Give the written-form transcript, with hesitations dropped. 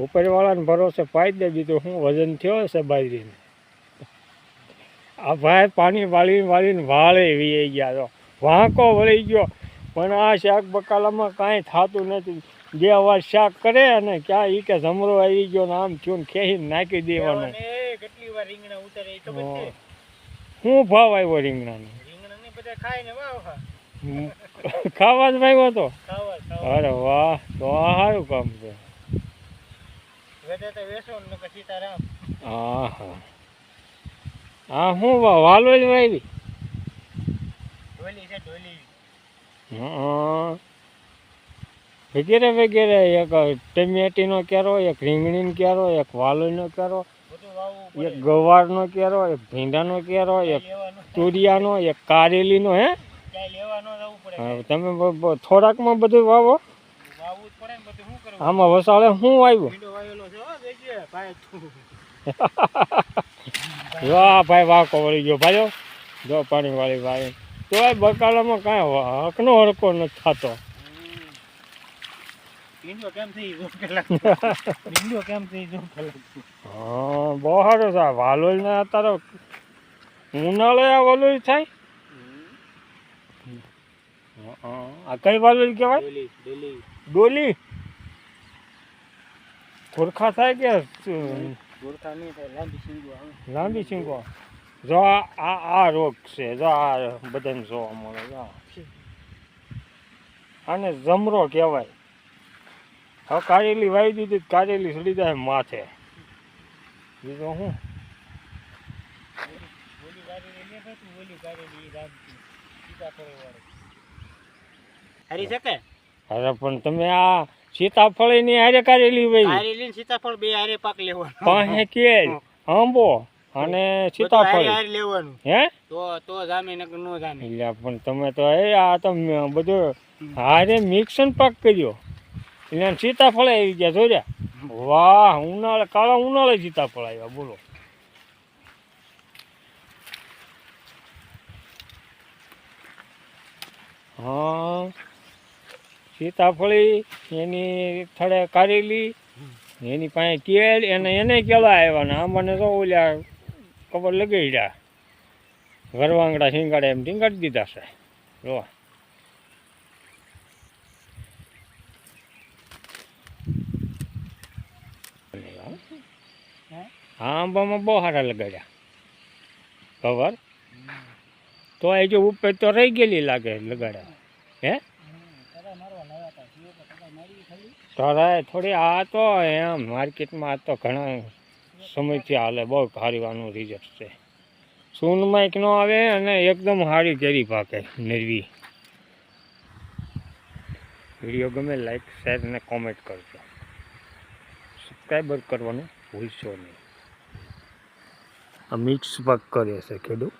ઉપરવાળાને ભરોસે પાઈ દે, બીજું શું વજન થયો હશે બાજરીને. આ ભાઈ પાણી વાળીને વાળે વી ગયા તો વાંકો વળી ગયો, પણ આ શાક બકાલામાં કાંઈ થતું નથી. 2 વાર શાક કરે અને ક્યાં એ કે જમરો આવી ગયો ને આમ થયું ને ખેહીને નાખી દેવાનું. શું ભાવ આવ્યો રીંગણાનો? ખાવા જ વાવ્યો હતો? અરે વાહ, તો આ સારું કામ છે. હા હા, હા શું વાલો જ વાવી? હા વગેરે વગેરે, એક ટમેટીનો કેરો, એક રીંગણીનો કેરો, એક વાલોનો કેરો, એક ગવારનો કેરો, એક ભીંડાનો કેરો, એક તુરિયાનો, એક કારેલીનો. હે તમે થોડાકમાં બધું વાવો? આમાં વસાળે શું વાવ્યું? વાહ ભાઈ, વાહ વળી ગયો ભાઈઓ. જો પાણી વાળી વાળી તો બકાલામાં કાંઈ હકનો હરકો નથી થતો. હા બહુ સારું છે. વાલોલ ને અત્યારે ઉનાળે આ વાલોલ થાય. આ કઈ વાલોલ કહેવાય? ડોલી. ખોરખા થાય કે લાંબી શીંગો? જો આ રોગ છે, જો આ બધાને જોવા મળે. આને જમરો કહેવાય. હવે કારેલી વાવી દીધી, કારેલી સડી જાય માથે. બીજું શું? અરે પણ તમે આ સીતાફળ ની હારે કારેલી વાવી? સીતાફળ બે હારે પાક લેવાનો. પાસે કેળ, આંબો અને સીતાફળ લેવાનું. હે તો જામે નકર નો જામે. એટલે પણ તમે તો આ તો બધું હારે મિક્સન પાક કર્યો એટલે સીતાફળ આવી ગયા. જોયા? વાહ, ઉનાળે કાળા ઉનાળે સીતાફળ આવ્યા. બોલો. હા સીતાફળી, એની થડે કારેલી, એની પાસે કેળ, એને કેળા આવ્યા ને આંબાને તો ઓલ્યા ખબર લગાડ્યા, ગરવાંગડા શીંગાડે એમ ટીંગાડી દીધા છે. જો આંબામાં બહુ સારા લગાડ્યા ખબર. તો એ જો ઉપર તો રહી ગયેલી લાગે લગાડ્યા. હે તરાય થોડી. આ તો એમ માર્કેટમાં આ તો ઘણા સમયથી હાલે, બહુ સારીવાનું રિઝલ્ટ છે. સૂનમાં એક નો આવે અને એકદમ સારી કેરી પાકે નરવી. વિડીયો ગમે લાઈક શેર અને કોમેન્ટ કરજો. સબસ્ક્રાઈબર કરવાનું ભૂલશો નહીં. આ મિક્સ પાક કરે છે ખેડૂત.